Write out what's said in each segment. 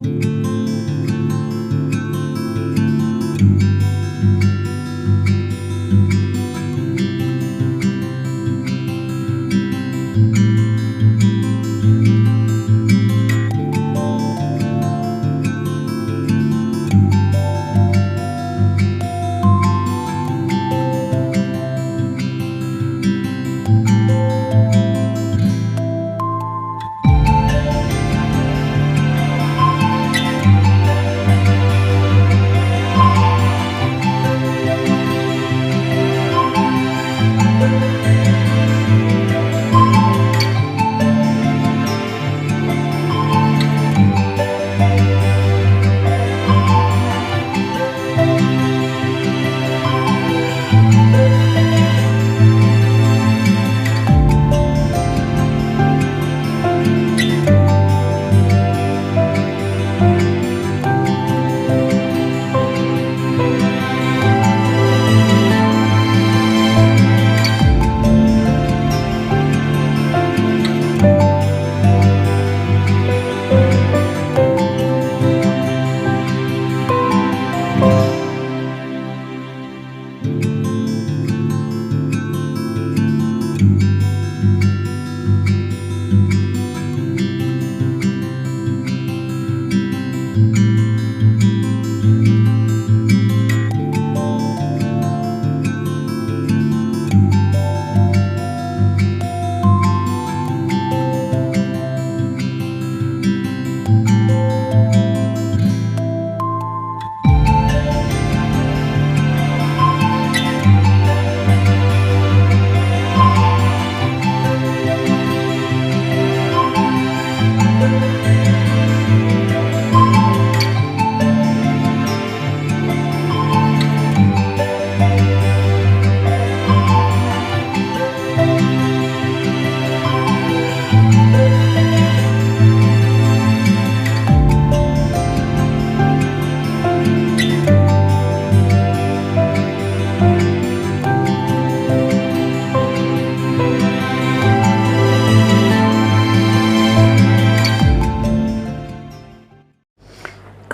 Good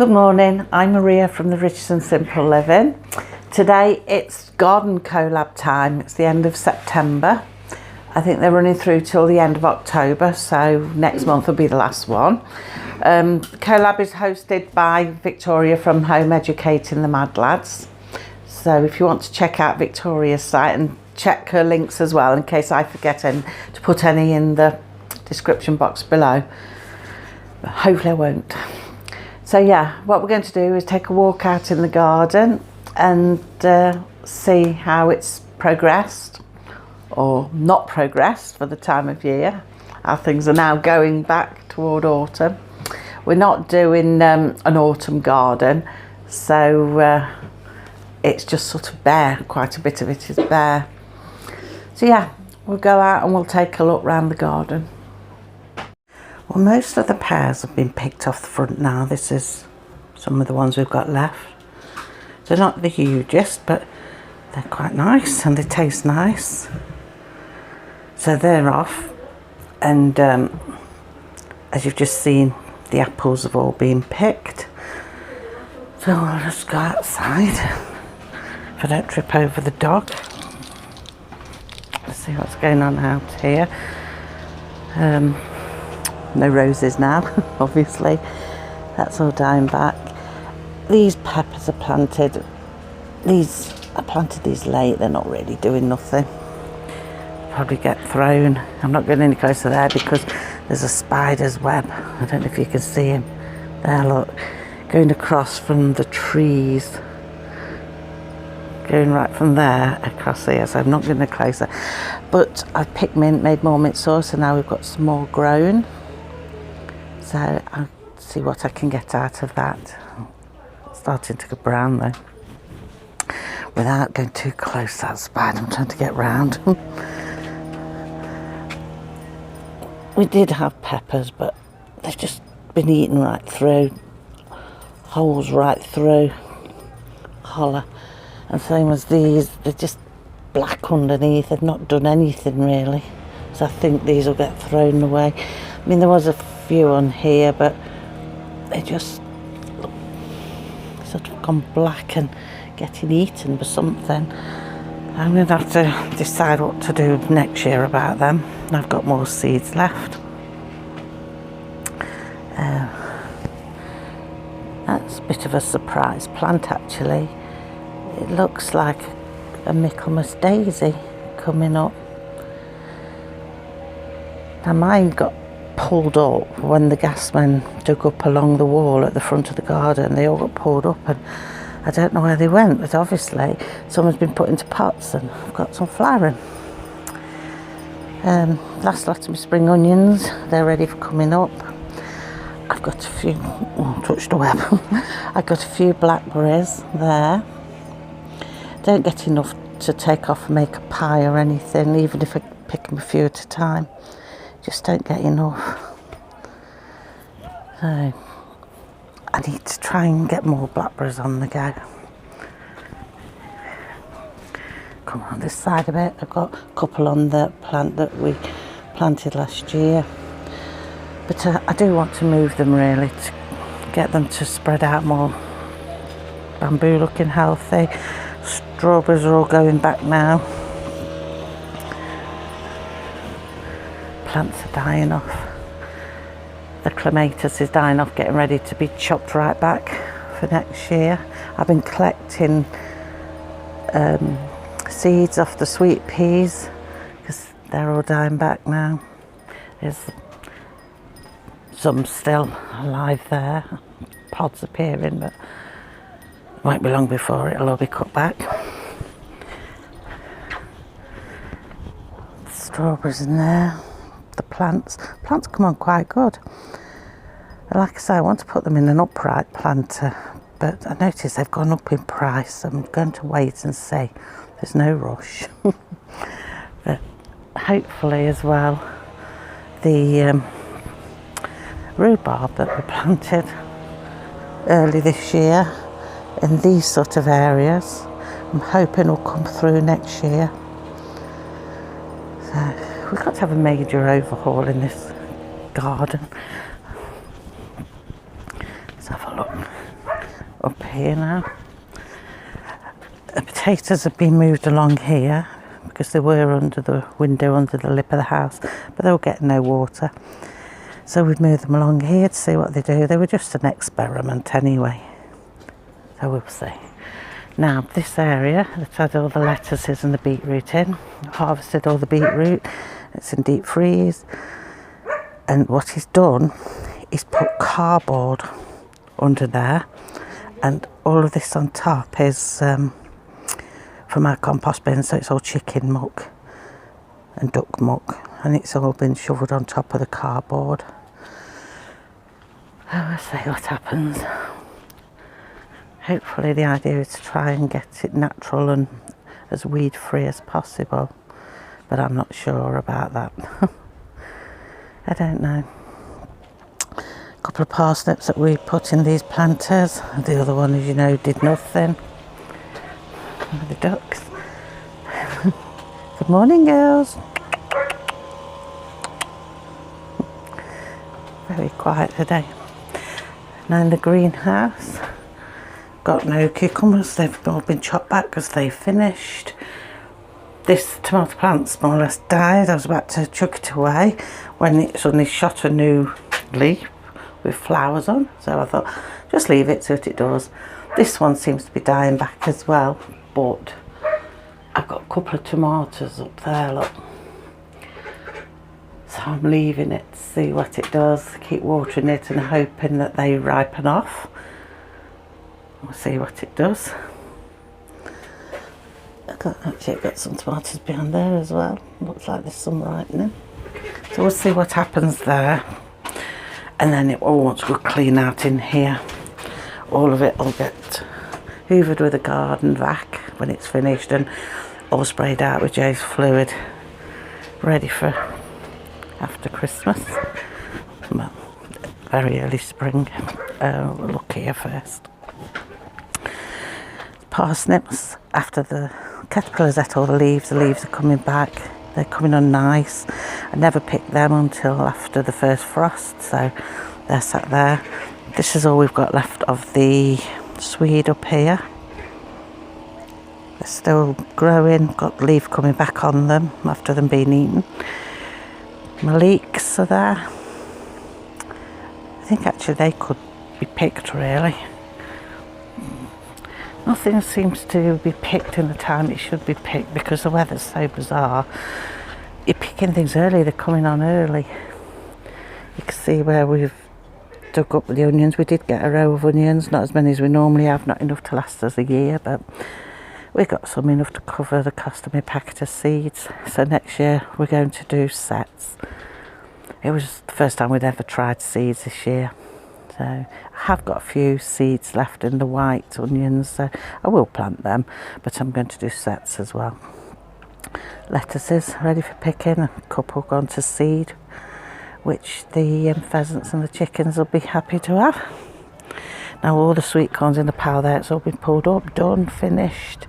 morning, I'm Maria from the Rich and Simple Living. Today it's garden collab time. It's the end of September. I think they're running through till the end of October, so next month will be the last one. Collab is hosted by Victoria from Home Educating the Mad Lads. So if you want to check out Victoria's site and check her links as well, in case I forget to put any in the description box below. But hopefully I won't. So yeah, what we're going to do is take a walk out in the garden and see how it's progressed or not progressed for the time of year. How things are now going back toward autumn. We're not doing an autumn garden, so it's just sort of bare. Quite a bit of it is bare. So yeah, we'll go out and we'll take a look round the garden. Well, most of the pears have been picked off the front now. This is some of the ones we've got left. They're not the hugest, but they're quite nice and they taste nice. So they're off, and as you've just seen, the apples have all been picked. So I'll just go outside if I don't trip over the dog. Let's see what's going on out here. No roses now, obviously. That's all dying back. These peppers are planted. I planted these late. They're not really doing nothing. Probably get thrown. I'm not going any closer there because there's a spider's web. I don't know if you can see him. There, look. Going across from the trees. Going right from there across here. So I'm not going no closer. But I've picked mint, made more mint sauce, and now we've got some more grown. So I'll see what I can get out of that. It's starting to go brown though. Without going too close, that spider, I'm trying to get round. We did have peppers, but they've just been eaten right through. Holes right through. Hollow. And same as these, they're just black underneath. They've not done anything really. So I think these will get thrown away. I mean, there was a few on here, but they just look sort of gone black and getting eaten by something. I'm going to have to decide what to do next year about them. I've got more seeds left. That's a bit of a surprise plant actually. It looks like a Michaelmas daisy coming up. Now mine got pulled up when the gasmen dug up along the wall at the front of the garden. They all got pulled up and I don't know where they went, but obviously someone's been put into pots and I've got some flowering. Last lot of my spring onions, they're ready for coming up. I've got a few, touched the web. I've got a few blackberries there. Don't get enough to take off and make a pie or anything, even if I pick them a few at a time. Just don't get enough. So I need to try and get more blackberries on the go. Come on this side a bit. I've got a couple on the plant that we planted last year. But I do want to move them really to get them to spread out more. Bamboo looking healthy. Strawberries are all going back now. Plants are dying off. The clematis is dying off, getting ready to be chopped right back for next year. I've been collecting seeds off the sweet peas because they're all dying back now. There's some still alive there, pods appearing, but it won't be long before it'll all be cut back. The strawberries in there. The plants come on quite good. Like I say, I want to put them in an upright planter, but I notice they've gone up in price. I'm going to wait and see. There's no rush. But hopefully as well, the rhubarb that we planted early this year in these sort of areas, I'm hoping will come through next year. So we've got to have a major overhaul in this garden. Let's have a look up here now. The potatoes have been moved along here because they were under the window, under the lip of the house, but they were getting no water. So we've moved them along here to see what they do. They were just an experiment anyway. So we'll see. Now this area that had all the lettuces and the beetroot in, I've harvested all the beetroot. It's in deep freeze, and what he's done is put cardboard under there, and all of this on top is from our compost bin, so it's all chicken muck and duck muck, and it's all been shoveled on top of the cardboard. We'll see what happens. Hopefully the idea is to try and get it natural and as weed free as possible. But I'm not sure about that. I don't know. A couple of parsnips that we put in these planters. The other one, as you know, did nothing. The ducks. Good morning, girls. Very quiet today. Now in the greenhouse, got no cucumbers. They've all been chopped back because they finished. This tomato plant's more or less died. I was about to chuck it away when it suddenly shot a new leaf with flowers on. So I thought, just leave it, see what it does. This one seems to be dying back as well, but I've got a couple of tomatoes up there, look. So I'm leaving it to see what it does. Keep watering it and hoping that they ripen off. We'll see what it does. I've got some tomatoes behind there as well. Looks like there's some ripening. So we'll see what happens there. And then it all wants to go clean out in here. All of it will get hoovered with a garden vac when it's finished and all sprayed out with Jay's fluid. Ready for after Christmas. Well, very early spring. We'll look here first. Parsnips, after the caterpillars ate all the leaves are coming back. They're coming on nice. I never picked them until after the first frost, so they're sat there. this is all we've got left of the swede up here. They're still growing, got the leaf coming back on them after them being eaten. My leeks are there. I think actually they could be picked really. Nothing seems to be picked in the time it should be picked because the weather's so bizarre. You're picking things early, they're coming on early. You can see where we've dug up the onions. We did get a row of onions, not as many as we normally have, not enough to last us a year, but we got some enough to cover the cost of my packet of seeds. So next year we're going to do sets. It was the first time we'd ever tried seeds this year. So I have got a few seeds left in the white onions, so I will plant them, but I'm going to do sets as well. Lettuces ready for picking, a couple gone to seed, which the pheasants and the chickens will be happy to have. Now all the sweet corn's in the pile there, it's all been pulled up, done, finished,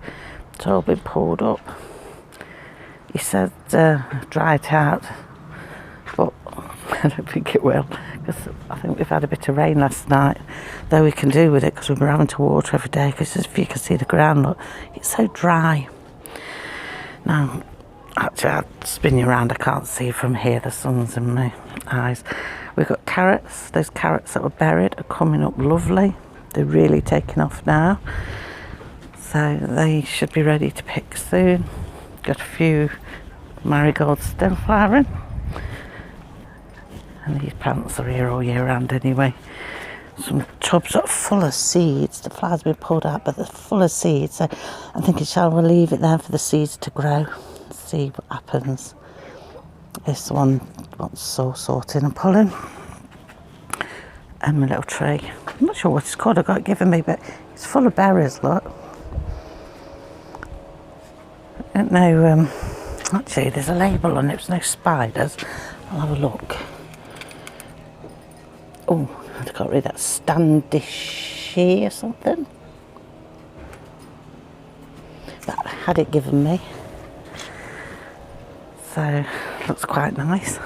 it's all been pulled up. He said dry it out, but I don't think it will, because I think we've had a bit of rain last night, though we can do with it because we've been having to water every day, because if you can see the ground, look, it's so dry. Now actually I'll spin you around, I can't see from here, the sun's in my eyes. We've got carrots, those carrots that were buried are coming up lovely, they're really taking off now, so they should be ready to pick soon. Got a few marigolds still flowering, and these plants are here all year round anyway. Some tubs are full of seeds, the flowers have been pulled out but they're full of seeds, so I'm thinking shall we leave it there for the seeds to grow, see what happens. This one wants sorting and pulling, and my little tree, I'm not sure what it's called, I got it given me, but it's full of berries, look. I don't know, actually there's a label on it, there's no spiders. I'll have a look. Oh, I can't read that, Standish or something. That had it given me. So, looks quite nice.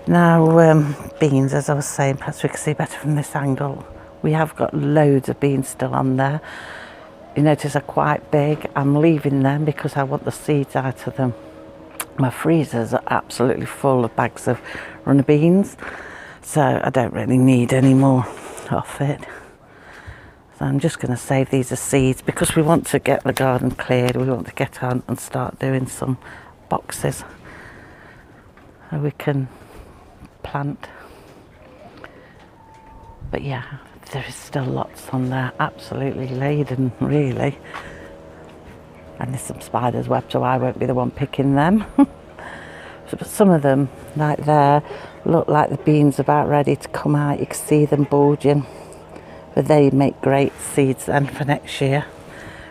Now, beans, as I was saying, perhaps we can see better from this angle. We have got loads of beans still on there. You notice they're quite big. I'm leaving them because I want the seeds out of them. My freezers are absolutely full of bags of runner beans, so I don't really need any more of it. So I'm just going to save these as seeds because we want to get the garden cleared. We want to get on and start doing some boxes so we can plant. But yeah, there is still lots on there, absolutely laden really. And there's some spider's web, so I won't be the one picking them. But some of them, like there, look like the beans are about ready to come out. You can see them bulging, but they make great seeds then for next year.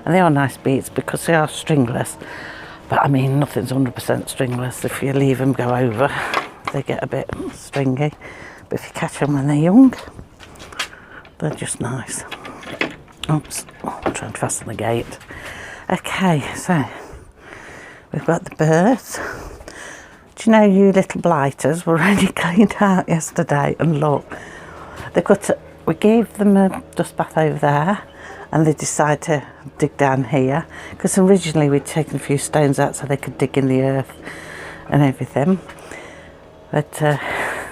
And they are nice beets because they are stringless. But I mean, nothing's 100% stringless. If you leave them go over, they get a bit stringy. But if you catch them when they're young, they're just nice. Oops, I'm trying to fasten the gate. Okay, so we've got the birds. Do you know you little blighters were already cleaned out yesterday, and look, we gave them a dust bath over there and they decided to dig down here because originally we'd taken a few stones out so they could dig in the earth and everything, but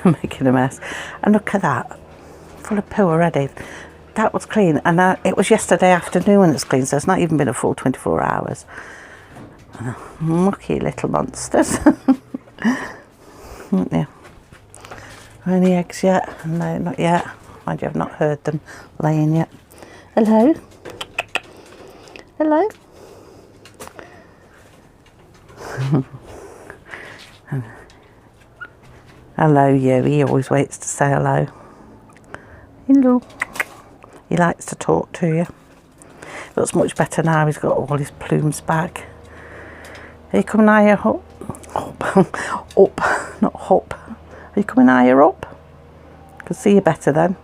making a mess. And look at that, full of poo already. That was clean, and it was yesterday afternoon when it was clean, so it's not even been a full 24 hours. Mucky little monsters. Aren't you? Any eggs yet? No, not yet. Mind you, I've not heard them laying yet. Hello? Hello? Hello, you. He always waits to say hello. Hello. He likes to talk to you. Looks much better now. He's got all his plumes back. Are you coming higher up? Up, not hop. Are you coming higher up? I can see you better then.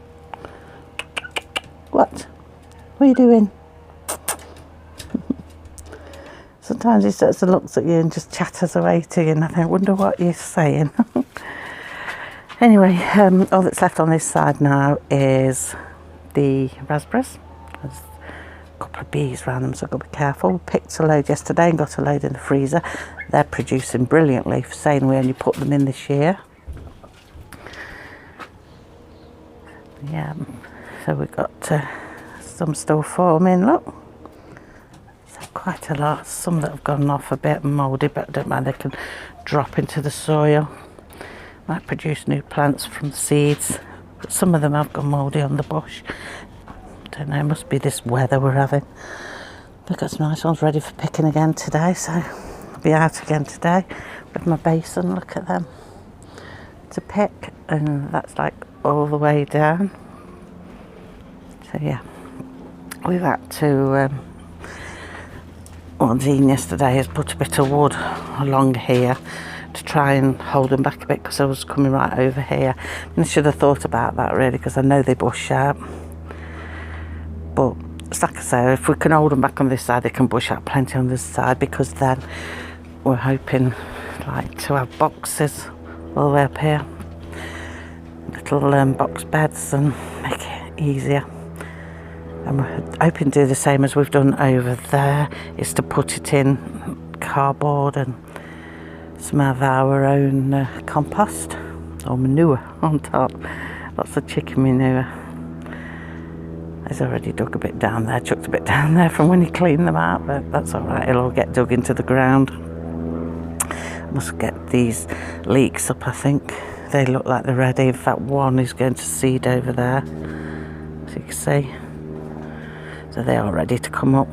What? What are you doing? Sometimes he sits and looks at you and just chatters away to you, and I think, I wonder what you're saying. Anyway, all that's left on this side now is the raspberries. There's a couple of bees around them, so I've got to be careful. We picked a load yesterday and got a load in the freezer. They're producing brilliantly for saying we only put them in this year. Yeah, so we've got some still forming, look. So quite a lot, some that have gone off a bit mouldy, but don't mind, they can drop into the soil. Might produce new plants from seeds, but some of them have gone mouldy on the bush. Don't know, it must be this weather we're having. We've got some nice ones ready for picking again today, so I'll be out again today with my basin, look at them, to pick, and that's like all the way down. So yeah, we've had to Dean yesterday has put a bit of wood along here to try and hold them back a bit, because I was coming right over here, and I should have thought about that really, because I know they bush out. But it's like I say, if we can hold them back on this side, they can bush out plenty on this side, because then we're hoping like to have boxes all the way up here, little box beds, and make it easier. And we're hoping to do the same as we've done over there, is to put it in cardboard and some of our own compost or manure on top. Lots of chicken manure. He's already dug a bit down there, chucked a bit down there from when he cleaned them out, but that's all right, it'll all get dug into the ground. Must get these leeks up, I think. They look like they're ready. In fact, one is going to seed over there, as you can see. So they are ready to come up.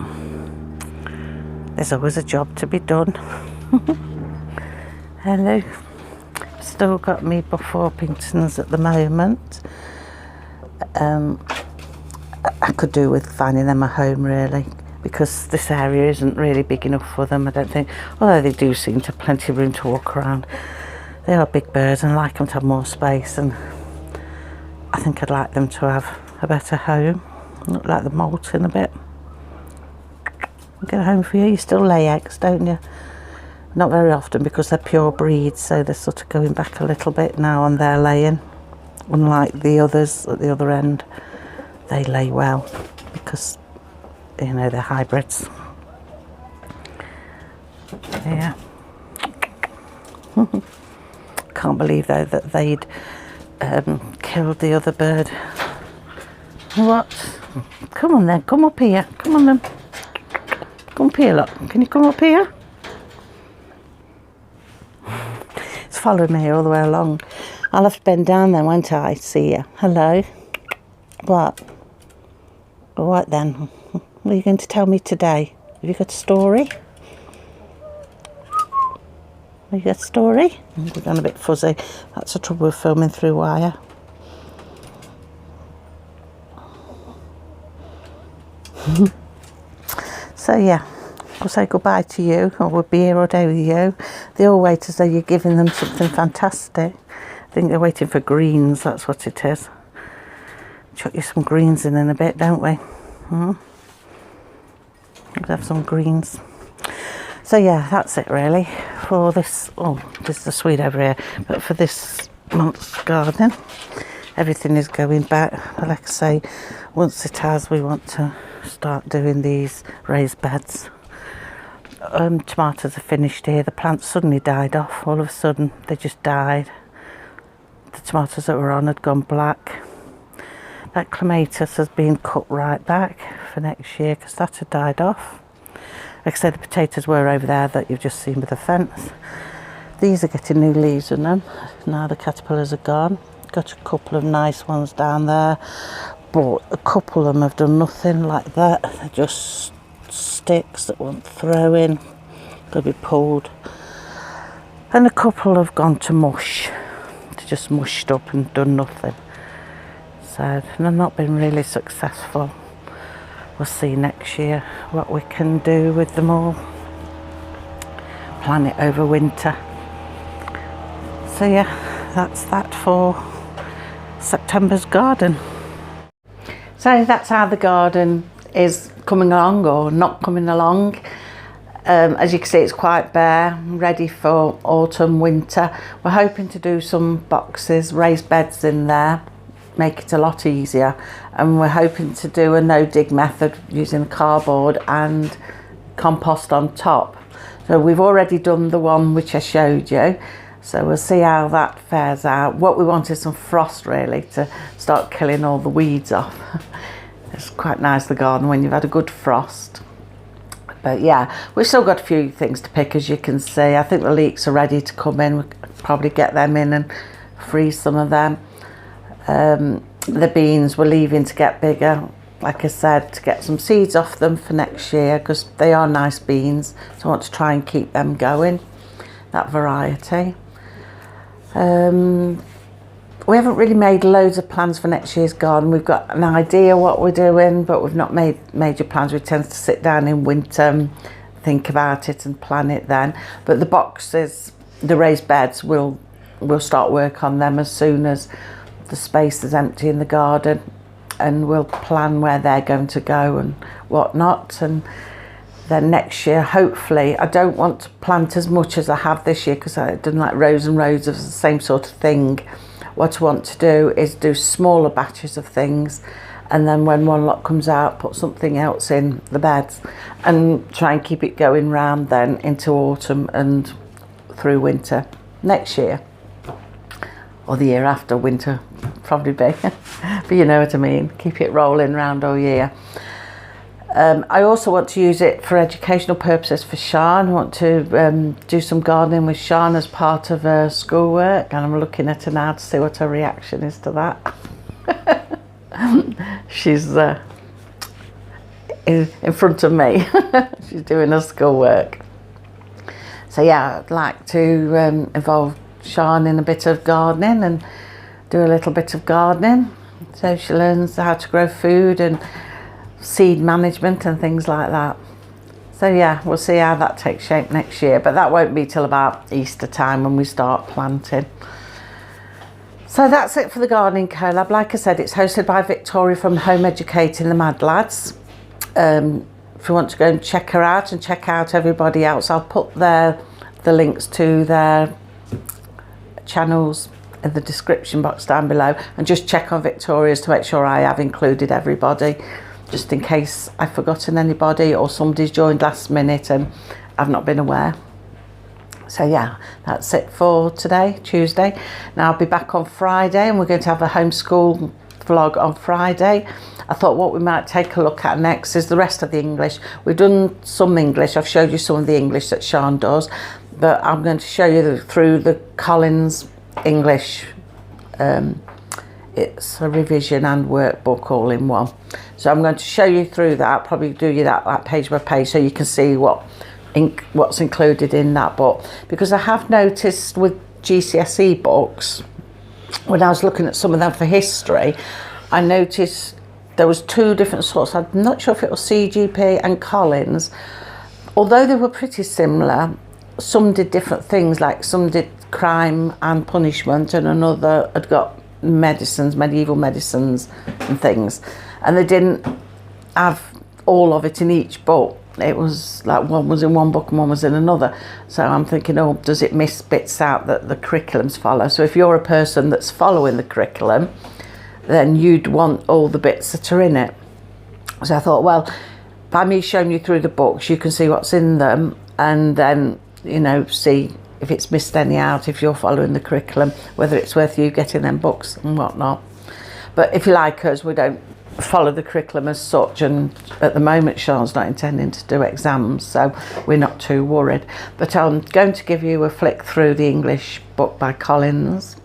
There's always a job to be done. Hello. Still got me Buff Orpingtons at the moment. I could do with finding them a home really, because this area isn't really big enough for them, I don't think, although they do seem to have plenty of room to walk around. They are big birds and I like them to have more space, and I think I'd like them to have a better home. Look like they're molting a bit. I'll get a home for you. You still lay eggs, don't you? Not very often, because they're pure breeds, so they're sort of going back a little bit now on their laying. Unlike the others at the other end, they lay well because, you know, they're hybrids. Yeah. Can't believe though that they'd killed the other bird. What? Come on then, come up here. Come on then. Come up here, look. Can you come up here? It's followed me all the way along. I'll have to bend down then, won't I? See you. Hello. What? All right then. What are you going to tell me today? Have you got a story? Have you got a story? We're going a bit fuzzy. That's the trouble with filming through wire. So yeah, we'll say goodbye to you, or we'll be here all day with you. They all wait as though you're giving them something fantastic. I think they're waiting for greens, that's what it is. Chuck you some greens in a bit, don't we? Let's have some greens. So yeah, that's it really for this. Oh, there's the Swede over here. But for this month's garden, everything is going back. But like I say, once it has, we want to start doing these raised beds. Tomatoes are finished here. The plants suddenly died off. All of a sudden, they just died. The tomatoes that were on had gone black. That clematis has been cut right back for next year because that had died off. Like I said, the potatoes were over there that you've just seen with the fence. These are getting new leaves in them. Now the caterpillars are gone. Got a couple of nice ones down there, but a couple of them have done nothing like that. They're just sticks that won't throw in. Got to be pulled. And a couple have gone to mush. They're just mushed up and done nothing. So they've not been really successful. We'll see next year what we can do with them all. Plan it over winter. So yeah, that's that for September's garden. So that's how the garden is coming along or not coming along. As you can see, it's quite bare, ready for autumn, winter. We're hoping to do some boxes, raised beds in there, make it a lot easier. And we're hoping to do a no-dig method using cardboard and compost on top. So we've already done the one which I showed you. So we'll see how that fares out. What we want is some frost really to start killing all the weeds off. It's quite nice, the garden, when you've had a good frost. But yeah, we've still got a few things to pick, as you can see. I think the leeks are ready to come in. We'll probably get them in and freeze some of them. The beans we're leaving to get bigger, like I said, to get some seeds off them for next year, because they are nice beans. So I want to try and keep them going, that variety. We haven't really made loads of plans for next year's garden. We've got an idea what we're doing, but we've not made major plans. We tend to sit down in winter and think about it and plan it then. But the boxes, the raised beds, we'll start work on them as soon as the space is empty in the garden, and we'll plan where they're going to go and whatnot. And then next year, hopefully, I don't want to plant as much as I have this year, because I've done like rows and rows of the same sort of thing. What I want to do is do smaller batches of things, and then when one lot comes out, put something else in the beds and try and keep it going round then into autumn and through winter next year, or the year after. Winter probably be but you know what I mean, keep it rolling round all year. I also want to use it for educational purposes for Sian. I want to do some gardening with Sian as part of her schoolwork, and I'm looking at her now to see what her reaction is to that. She's in front of me. She's doing her schoolwork. So yeah, I'd like to involve Sian in a bit of gardening and do a little bit of gardening, so she learns how to grow food and seed management and things like that. So yeah, we'll see how that takes shape next year, but that won't be till about Easter time when we start planting. So that's it for the gardening collab. Like I said, it's hosted by Victoria from Home Educating the Mad Lads. If you want to go and check her out and check out everybody else, I'll put the links to their channels in the description box down below, and just check on Victoria's to make sure I have included everybody, just in case I've forgotten anybody or somebody's joined last minute and I've not been aware. So yeah, that's it for today, Tuesday. Now I'll be back on Friday, and we're going to have a homeschool vlog on Friday. I thought what we might take a look at next is the rest of the English. We've done some English. I've showed you some of the English that Sian does, but I'm going to show you through the Collins English. It's a revision and workbook all in one. So I'm going to show you through that, probably do you that page by page, so you can see what's included in that book. Because I have noticed with GCSE books, when I was looking at some of them for history, I noticed there was two different sorts. I'm not sure if it was CGP and Collins. Although they were pretty similar, some did different things, like some did crime and punishment, and another had got medicines, medieval medicines and things, and they didn't have all of it in each book. It was like one was in one book and one was in another. So I'm thinking, oh, does it miss bits out that the curriculums follow? So if you're a person that's following the curriculum, then you'd want all the bits that are in it. So I thought, well, by me showing you through the books, you can see what's in them, and then, you know, see if it's missed any out, if you're following the curriculum, whether it's worth you getting them books and whatnot. But if you like us, we don't follow the curriculum as such, and at the moment Sian's not intending to do exams, so we're not too worried. But I'm going to give you a flick through the English book by Collins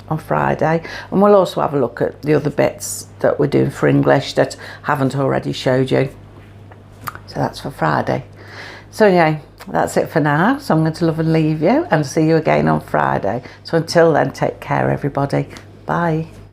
on Friday, and we'll also have a look at the other bits that we're doing for English that haven't already showed you. So that's for Friday. So anyway, that's it for now. So I'm going to love and leave you, and see you again on Friday. So until then, take care everybody. Bye.